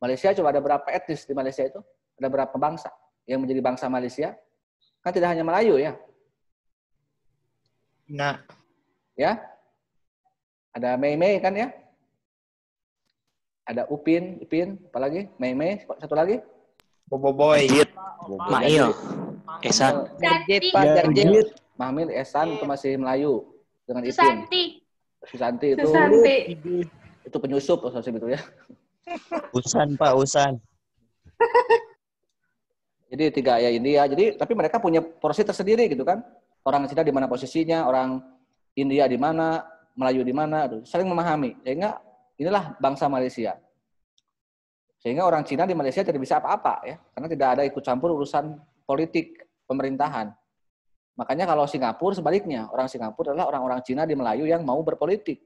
Malaysia, coba ada berapa etnis di Malaysia itu? Ada berapa bangsa yang menjadi bangsa Malaysia? Kan tidak hanya Melayu ya. Nah, ya, ada Mei kan ya, ada Upin, apalagi Mei, satu lagi, Boboiboy, Mail, Esan, Jarjit, Mahmil, Esan itu masih Melayu dengan Ipin. Susanti itu penyusup itu ya. Usan Pak, Usan. Jadi 3 ya India. Jadi tapi mereka punya porsi tersendiri gitu kan. Orang Cina di mana posisinya, orang India di mana, Melayu di mana, saling memahami. Sehingga inilah bangsa Malaysia. Sehingga orang Cina di Malaysia tidak bisa apa-apa ya, karena tidak ada ikut campur urusan politik pemerintahan. Makanya kalau Singapura sebaliknya, orang Singapura adalah orang-orang Cina di Melayu yang mau berpolitik.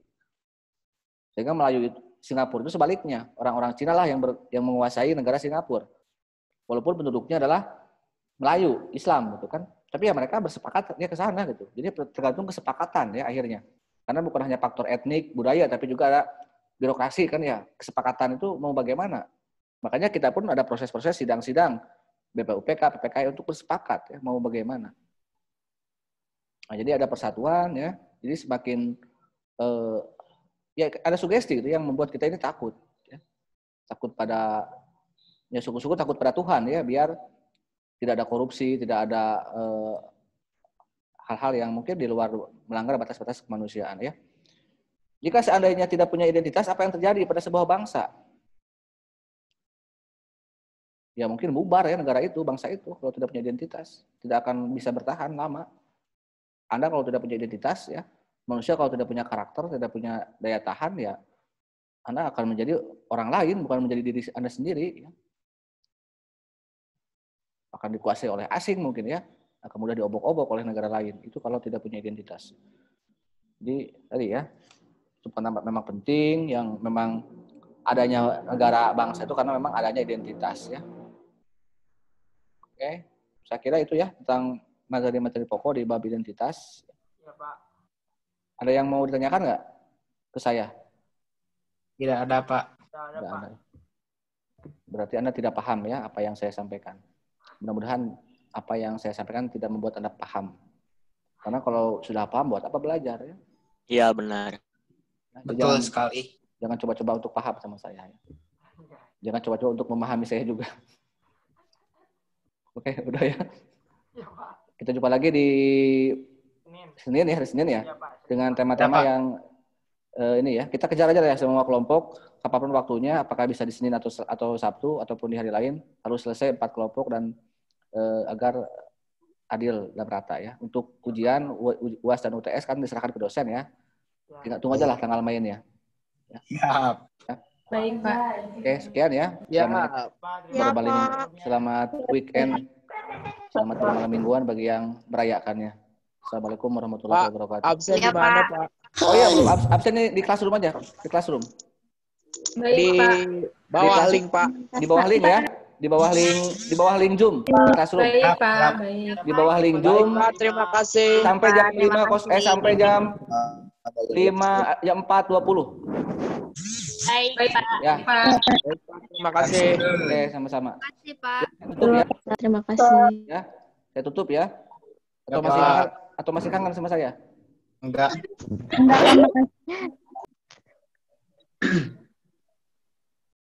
Sehingga Melayu Singapura itu sebaliknya, orang-orang Cina lah yang menguasai negara Singapura. Walaupun penduduknya adalah Melayu, Islam gitu kan. Tapi ya mereka bersepakat ya ke sana gitu. Jadi tergantung kesepakatan ya akhirnya. Karena bukan hanya faktor etnik, budaya, tapi juga ada birokrasi kan ya. Kesepakatan itu mau bagaimana. Makanya kita pun ada proses-proses sidang-sidang BPUPK, PPKI untuk bersepakat ya mau bagaimana. Nah, jadi ada persatuan ya. Jadi semakin ya ada sugesti gitu yang membuat kita ini takut ya. Takut pada ya suku-suku takut pada Tuhan ya, biar tidak ada korupsi, tidak ada hal-hal yang mungkin di luar melanggar batas-batas kemanusiaan ya. Jika seandainya tidak punya identitas, apa yang terjadi pada sebuah bangsa? Ya mungkin bubar ya negara itu, bangsa itu kalau tidak punya identitas, tidak akan bisa bertahan lama. Anda kalau tidak punya identitas ya, manusia kalau tidak punya karakter, tidak punya daya tahan ya, Anda akan menjadi orang lain, bukan menjadi diri Anda sendiri ya. Akan dikuasai oleh asing mungkin ya, akan mudah diobok-obok oleh negara lain. Itu kalau tidak punya identitas. Jadi tadi ya, itu pendapat memang penting, yang memang adanya negara bangsa itu karena memang adanya identitas ya. Oke, saya kira itu ya tentang materi-materi pokok di bab identitas. Ya, Pak. Ada yang mau ditanyakan nggak ke saya? Tidak ada, Pak. Tidak ada. Berarti Anda tidak paham ya apa yang saya sampaikan. Mudah-mudahan apa yang saya sampaikan tidak membuat Anda paham. Karena kalau sudah paham, buat apa belajar ya? Iya, benar. Nah, Betul sekali. Jangan coba-coba untuk paham sama saya. Ya. Jangan coba-coba untuk memahami saya juga. Oke, udah ya. Kita jumpa lagi di Senin ya, hari Senin ya. Dengan tema-tema yang ini ya. Kita kejar aja ya semua kelompok, kapanpun waktunya, apakah bisa di Senin atau Sabtu ataupun di hari lain, harus selesai 4 kelompok dan agar adil dan rata ya. Untuk ujian UAS dan UTS kan diserahkan ke dosen ya. Tinggal tunggu aja lah tanggal mainnya. Ya. Siap. Ya. Baik, Pak. Oke, sekian ya. Selamat weekend. Selamat malam mingguan bagi yang merayakannya. Assalamualaikum warahmatullahi wabarakatuh. Absen di mana, Pak? Oh iya, belum absen di classroom aja. Di classroom. Baik, Di Pak. bawah link, Pak. Di bawah link ya. Di bawah link Zoom di classroom. Baik, Pak. Baik. Di bawah link Zoom. Baik, Pak, terima kasih. Sampai jam 5 sampai jam 4.20. Baik, Pak. Ya. Terima kasih. Oke, sama-sama. Terima kasih, Pak. Tutup ya. Terima kasih. Ya. Saya tutup ya. Ya, Atau masih kangen sama saya? Enggak. Enggak, makasih.